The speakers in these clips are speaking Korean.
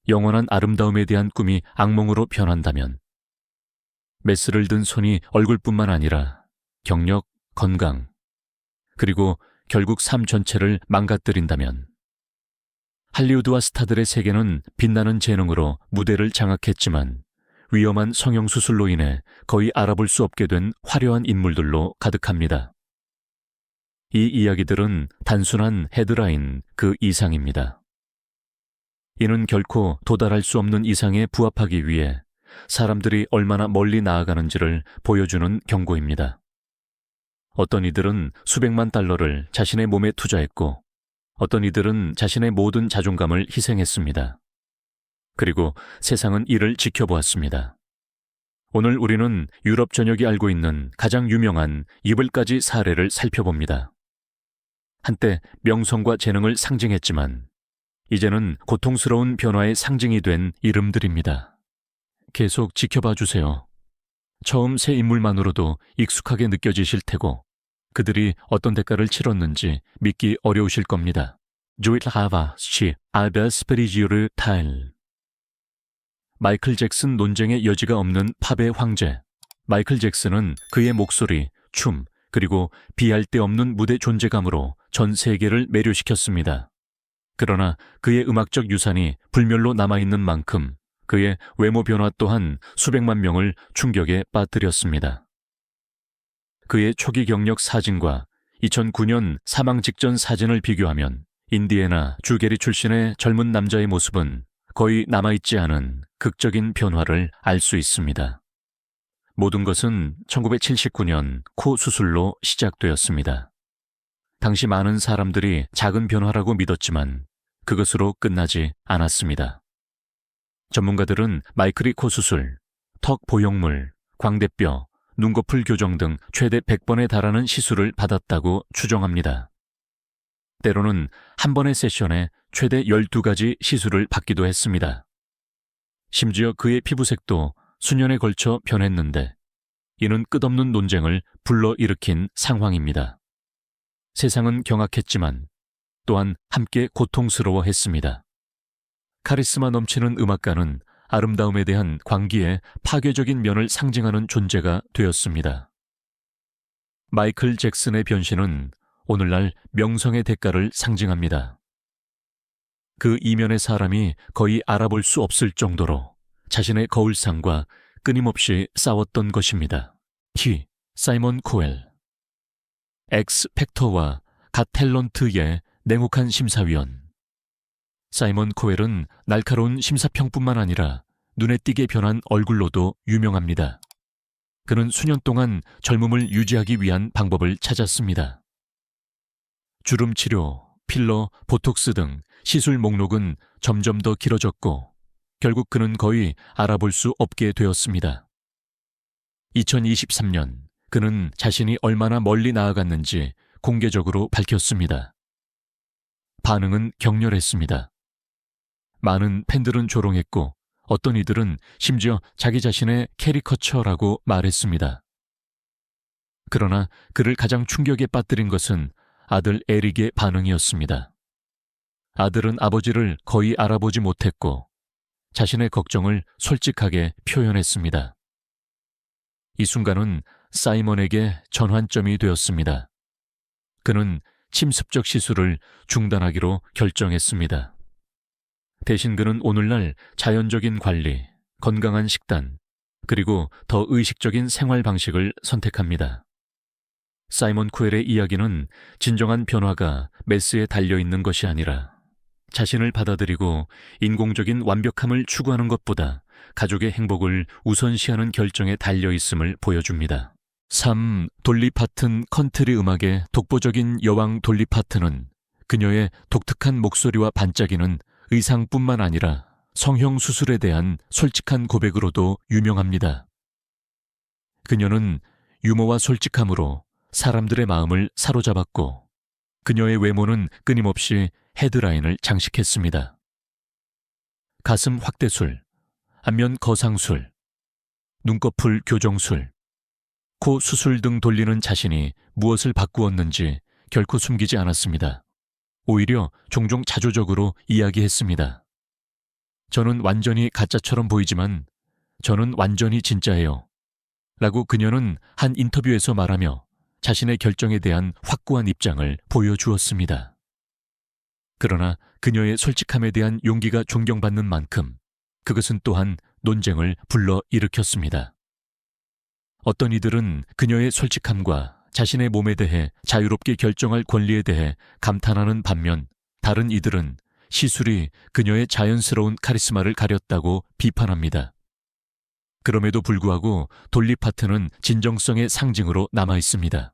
영원한 아름다움에 대한 꿈이 악몽으로 변한다면, 메스를 든 손이 얼굴뿐만 아니라 경력, 건강, 그리고 결국 삶 전체를 망가뜨린다면, 할리우드와 스타들의 세계는 빛나는 재능으로 무대를 장악했지만 위험한 성형수술로 인해 거의 알아볼 수 없게 된 화려한 인물들로 가득합니다. 이 이야기들은 단순한 헤드라인 그 이상입니다. 이는 결코 도달할 수 없는 이상에 부합하기 위해 사람들이 얼마나 멀리 나아가는지를 보여주는 경고입니다. 어떤 이들은 수백만 달러를 자신의 몸에 투자했고, 어떤 이들은 자신의 모든 자존감을 희생했습니다. 그리고 세상은 이를 지켜보았습니다. 오늘 우리는 유럽 전역이 알고 있는 가장 유명한 이블까지 사례를 살펴봅니다. 한때 명성과 재능을 상징했지만 이제는 고통스러운 변화의 상징이 된 이름들입니다. 계속 지켜봐 주세요. 처음 새 인물만으로도 익숙하게 느껴지실 테고 그들이 어떤 대가를 치렀는지 믿기 어려우실 겁니다. 조일 하바 씨, 알베스 페리지오르 타일. 마이클 잭슨 논쟁의 여지가 없는 팝의 황제. 마이클 잭슨은 그의 목소리, 춤, 그리고 비할 데 없는 무대 존재감으로 전 세계를 매료시켰습니다. 그러나 그의 음악적 유산이 불멸로 남아있는 만큼 그의 외모 변화 또한 수백만 명을 충격에 빠뜨렸습니다. 그의 초기 경력 사진과 2009년 사망 직전 사진을 비교하면 인디애나 주게리 출신의 젊은 남자의 모습은 거의 남아있지 않은 극적인 변화를 알 수 있습니다. 모든 것은 1979년 코 수술로 시작되었습니다. 당시 많은 사람들이 작은 변화라고 믿었지만 그것으로 끝나지 않았습니다. 전문가들은 마이클이 코 수술, 턱 보형물, 광대뼈, 눈꺼풀 교정 등 최대 100번에 달하는 시술을 받았다고 추정합니다. 때로는 한 번의 세션에 최대 12가지 시술을 받기도 했습니다. 심지어 그의 피부색도 수년에 걸쳐 변했는데 이는 끝없는 논쟁을 불러일으킨 상황입니다. 세상은 경악했지만 또한 함께 고통스러워했습니다. 카리스마 넘치는 음악가는 아름다움에 대한 광기의 파괴적인 면을 상징하는 존재가 되었습니다. 마이클 잭슨의 변신은 오늘날 명성의 대가를 상징합니다. 그 이면의 사람이 거의 알아볼 수 없을 정도로 자신의 거울상과 끊임없이 싸웠던 것입니다. 사이먼 코엘. 엑스 팩터와 갓 탤런트의 냉혹한 심사위원. 사이먼 코엘은 날카로운 심사평뿐만 아니라 눈에 띄게 변한 얼굴로도 유명합니다. 그는 수년 동안 젊음을 유지하기 위한 방법을 찾았습니다. 주름 치료, 필러, 보톡스 등 시술 목록은 점점 더 길어졌고 결국 그는 거의 알아볼 수 없게 되었습니다. 2023년 그는 자신이 얼마나 멀리 나아갔는지 공개적으로 밝혔습니다. 반응은 격렬했습니다. 많은 팬들은 조롱했고 어떤 이들은 심지어 자기 자신의 캐리커처라고 말했습니다. 그러나 그를 가장 충격에 빠뜨린 것은 아들 에릭의 반응이었습니다. 아들은 아버지를 거의 알아보지 못했고 자신의 걱정을 솔직하게 표현했습니다. 이 순간은 사이먼에게 전환점이 되었습니다. 그는 침습적 시술을 중단하기로 결정했습니다. 대신 그는 오늘날 자연적인 관리, 건강한 식단, 그리고 더 의식적인 생활 방식을 선택합니다. 사이먼 코엘의 이야기는 진정한 변화가 메스에 달려있는 것이 아니라 자신을 받아들이고 인공적인 완벽함을 추구하는 것보다 가족의 행복을 우선시하는 결정에 달려있음을 보여줍니다. 3. 돌리 파튼 컨트리 음악의 독보적인 여왕 돌리 파튼은 그녀의 독특한 목소리와 반짝이는 의상뿐만 아니라 성형 수술에 대한 솔직한 고백으로도 유명합니다. 그녀는 유머와 솔직함으로 사람들의 마음을 사로잡았고 그녀의 외모는 끊임없이 헤드라인을 장식했습니다. 가슴 확대술, 안면 거상술, 눈꺼풀 교정술, 코 수술 등 돌리는 자신이 무엇을 바꾸었는지 결코 숨기지 않았습니다. 오히려 종종 자조적으로 이야기했습니다. 저는 완전히 가짜처럼 보이지만 저는 완전히 진짜예요. 라고 그녀는 한 인터뷰에서 말하며 자신의 결정에 대한 확고한 입장을 보여주었습니다. 그러나 그녀의 솔직함에 대한 용기가 존경받는 만큼 그것은 또한 논쟁을 불러일으켰습니다. 어떤 이들은 그녀의 솔직함과 자신의 몸에 대해 자유롭게 결정할 권리에 대해 감탄하는 반면 다른 이들은 시술이 그녀의 자연스러운 카리스마를 가렸다고 비판합니다. 그럼에도 불구하고 돌리 파튼은 진정성의 상징으로 남아 있습니다.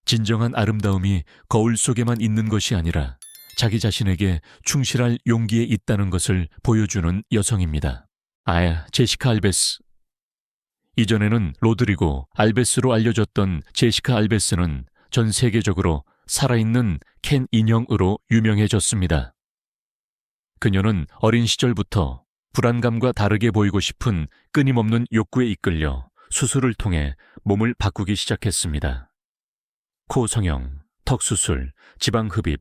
진정한 아름다움이 거울 속에만 있는 것이 아니라 자기 자신에게 충실할 용기에 있다는 것을 보여주는 여성입니다. 제시카 알베스. 이전에는 로드리고 알베스로 알려졌던 제시카 알베스는 전 세계적으로 살아있는 켄 인형으로 유명해졌습니다. 그녀는 어린 시절부터 불안감과 다르게 보이고 싶은 끊임없는 욕구에 이끌려 수술을 통해 몸을 바꾸기 시작했습니다. 코 성형, 턱 수술, 지방 흡입,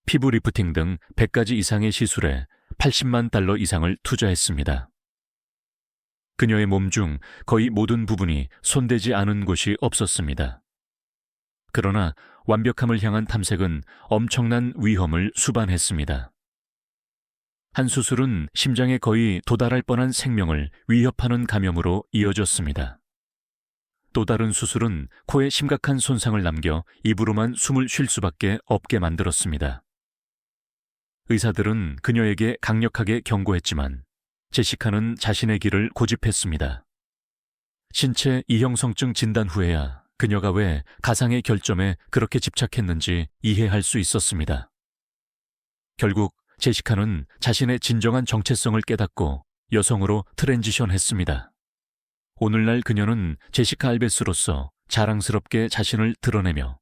피부 리프팅 등 100가지 이상의 시술에 $80만 이상을 투자했습니다. 그녀의 몸 중 거의 모든 부분이 손대지 않은 곳이 없었습니다. 그러나 완벽함을 향한 탐색은 엄청난 위험을 수반했습니다. 한 수술은 심장에 거의 도달할 뻔한 생명을 위협하는 감염으로 이어졌습니다. 또 다른 수술은 코에 심각한 손상을 남겨 입으로만 숨을 쉴 수밖에 없게 만들었습니다. 의사들은 그녀에게 강력하게 경고했지만 제시카는 자신의 길을 고집했습니다. 신체 이형성증 진단 후에야 그녀가 왜 가상의 결점에 그렇게 집착했는지 이해할 수 있었습니다. 결국 제시카는 자신의 진정한 정체성을 깨닫고 여성으로 트랜지션했습니다. 오늘날 그녀는 제시카 알베스로서 자랑스럽게 자신을 드러내며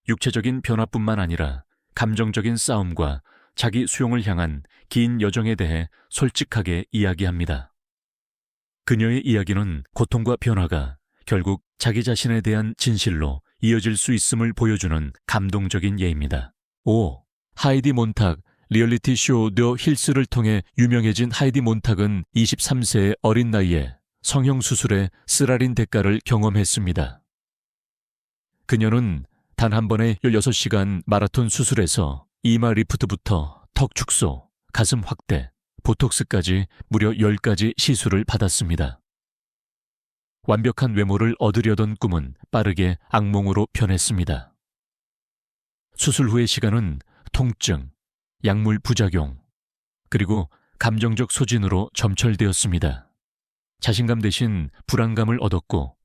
육체적인 변화뿐만 아니라 감정적인 싸움과 자기 수용을 향한 긴 여정에 대해 솔직하게 이야기합니다. 그녀의 이야기는 고통과 변화가 결국 자기 자신에 대한 진실로 이어질 수 있음을 보여주는 감동적인 예입니다. 하이디 몬탁. 리얼리티 쇼 더 힐스를 통해 유명해진 하이디 몬탁은 23세의 어린 나이에 성형 수술의 쓰라린 대가를 경험했습니다. 그녀는 단 한 번에 16시간 마라톤 수술에서 이마 리프트부터 턱 축소, 가슴 확대, 보톡스까지 무려 10가지 시술을 받았습니다. 완벽한 외모를 얻으려던 꿈은 빠르게 악몽으로 변했습니다. 수술 후의 시간은 통증, 약물 부작용, 그리고 감정적 소진으로 점철되었습니다. 자신감 대신 불안감을 얻었고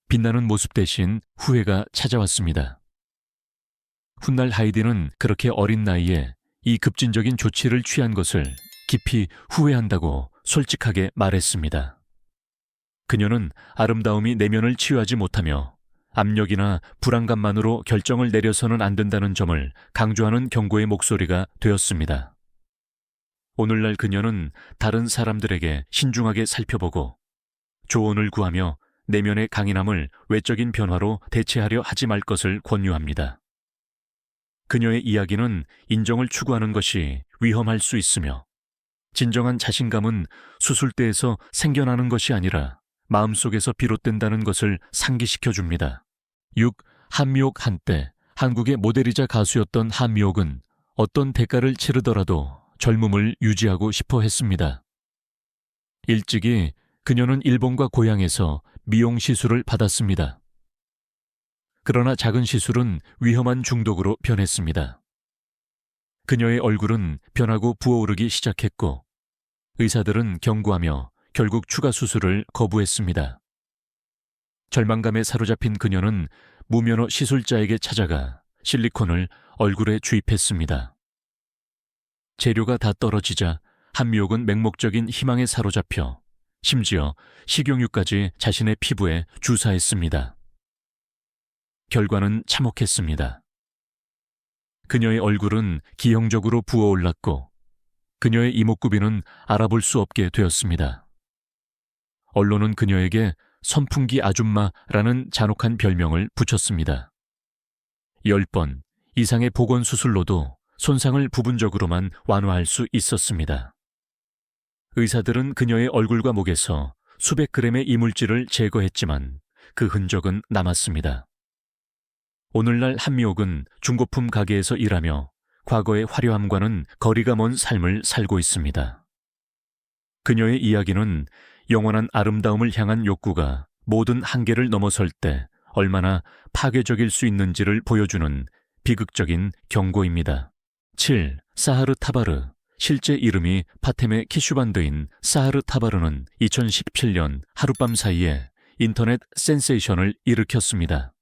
빛나는 모습 대신 후회가 찾아왔습니다. 훗날 하이디는 그렇게 어린 나이에 이 급진적인 조치를 취한 것을 깊이 후회한다고 솔직하게 말했습니다. 그녀는 아름다움이 내면을 치유하지 못하며 압력이나 불안감만으로 결정을 내려서는 안 된다는 점을 강조하는 경고의 목소리가 되었습니다. 오늘날 그녀는 다른 사람들에게 신중하게 살펴보고 조언을 구하며 내면의 강인함을 외적인 변화로 대체하려 하지 말 것을 권유합니다. 그녀의 이야기는 인정을 추구하는 것이 위험할 수 있으며 진정한 자신감은 수술대에서 생겨나는 것이 아니라 마음속에서 비롯된다는 것을 상기시켜 줍니다. 한미옥. 한때 한국의 모델이자 가수였던 한미옥은 어떤 대가를 치르더라도 젊음을 유지하고 싶어 했습니다. 일찍이 그녀는 일본과 고향에서 미용 시술을 받았습니다. 그러나 작은 시술은 위험한 중독으로 변했습니다. 그녀의 얼굴은 변하고 부어오르기 시작했고 의사들은 경고하며 결국 추가 수술을 거부했습니다. 절망감에 사로잡힌 그녀는 무면허 시술자에게 찾아가 실리콘을 얼굴에 주입했습니다. 재료가 다 떨어지자 한미옥은 맹목적인 희망에 사로잡혀 심지어 식용유까지 자신의 피부에 주사했습니다. 결과는 참혹했습니다. 그녀의 얼굴은 기형적으로 부어올랐고 그녀의 이목구비는 알아볼 수 없게 되었습니다. 언론은 그녀에게 선풍기 아줌마라는 잔혹한 별명을 붙였습니다. 10번 이상의 보건 수술로도 손상을 부분적으로만 완화할 수 있었습니다. 의사들은 그녀의 얼굴과 목에서 수백 그램의 이물질을 제거했지만 그 흔적은 남았습니다. 오늘날 한미옥은 중고품 가게에서 일하며 과거의 화려함과는 거리가 먼 삶을 살고 있습니다. 그녀의 이야기는 영원한 아름다움을 향한 욕구가 모든 한계를 넘어설 때 얼마나 파괴적일 수 있는지를 보여주는 비극적인 경고입니다. 7. 사하르 타바르. 실제 이름이 파테메 키슈반드인 사하르 타바르는 2017년 하룻밤 사이에 인터넷 센세이션을 일으켰습니다.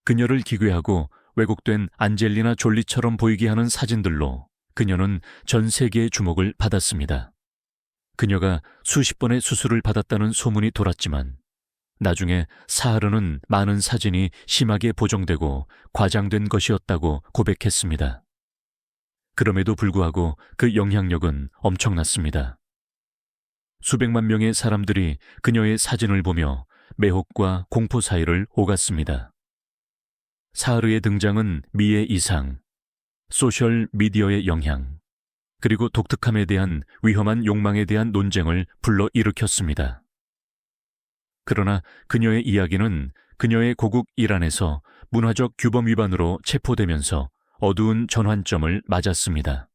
그녀를 기괴하고 왜곡된 안젤리나 졸리처럼 보이게 하는 사진들로 그녀는 전 세계의 주목을 받았습니다. 그녀가 수십 번의 수술을 받았다는 소문이 돌았지만 나중에 사하르는 많은 사진이 심하게 보정되고 과장된 것이었다고 고백했습니다. 그럼에도 불구하고 그 영향력은 엄청났습니다. 수백만 명의 사람들이 그녀의 사진을 보며 매혹과 공포 사이를 오갔습니다. 사하르의 등장은 미의 이상, 소셜 미디어의 영향, 그리고 독특함에 대한 위험한 욕망에 대한 논쟁을 불러일으켰습니다. 그러나 그녀의 이야기는 그녀의 고국 이란에서 문화적 규범 위반으로 체포되면서 어두운 전환점을 맞았습니다.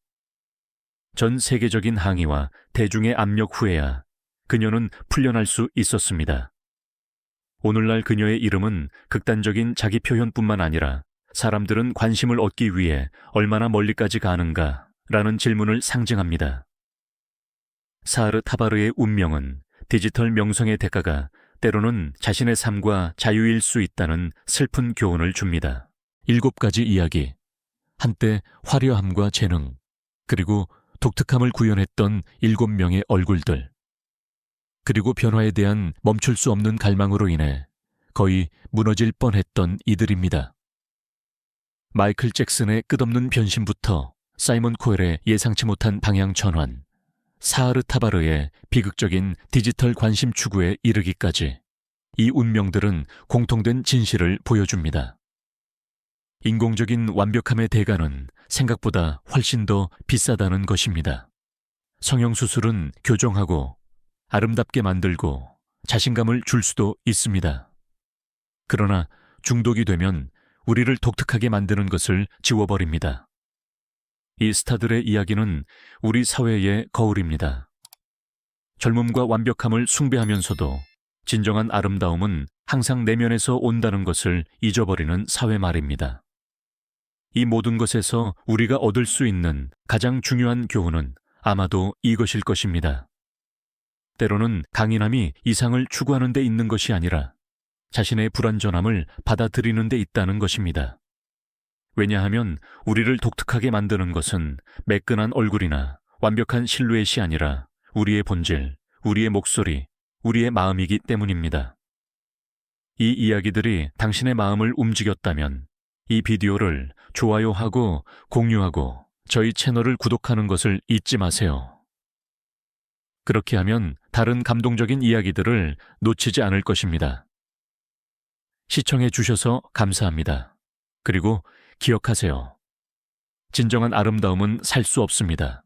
전 세계적인 항의와 대중의 압력 후에야 그녀는 풀려날 수 있었습니다. 오늘날 그녀의 이름은 극단적인 자기 표현뿐만 아니라 사람들은 관심을 얻기 위해 얼마나 멀리까지 가는가라는 질문을 상징합니다. 사하르 타바르의 운명은 디지털 명성의 대가가 때로는 자신의 삶과 자유일 수 있다는 슬픈 교훈을 줍니다. 7가지 이야기. 한때 화려함과 재능, 그리고 독특함을 구현했던 7명의 얼굴들. 그리고 변화에 대한 멈출 수 없는 갈망으로 인해 거의 무너질 뻔했던 이들입니다. 마이클 잭슨의 끝없는 변신부터 사이먼 코엘의 예상치 못한 방향 전환, 사하르 타바르의 비극적인 디지털 관심 추구에 이르기까지 이 운명들은 공통된 진실을 보여줍니다. 인공적인 완벽함의 대가는 생각보다 훨씬 더 비싸다는 것입니다. 성형수술은 교정하고 아름답게 만들고 자신감을 줄 수도 있습니다. 그러나 중독이 되면 우리를 독특하게 만드는 것을 지워버립니다. 이 스타들의 이야기는 우리 사회의 거울입니다. 젊음과 완벽함을 숭배하면서도 진정한 아름다움은 항상 내면에서 온다는 것을 잊어버리는 사회 말입니다. 이 모든 것에서 우리가 얻을 수 있는 가장 중요한 교훈은 아마도 이것일 것입니다. 때로는 강인함이 이상을 추구하는 데 있는 것이 아니라 자신의 불완전함을 받아들이는 데 있다는 것입니다. 왜냐하면 우리를 독특하게 만드는 것은 매끈한 얼굴이나 완벽한 실루엣이 아니라 우리의 본질, 우리의 목소리, 우리의 마음이기 때문입니다. 이 이야기들이 당신의 마음을 움직였다면 이 비디오를 좋아요하고 공유하고 저희 채널을 구독하는 것을 잊지 마세요. 그렇게 하면 다른 감동적인 이야기들을 놓치지 않을 것입니다. 시청해 주셔서 감사합니다. 그리고 기억하세요. 진정한 아름다움은 살 수 없습니다.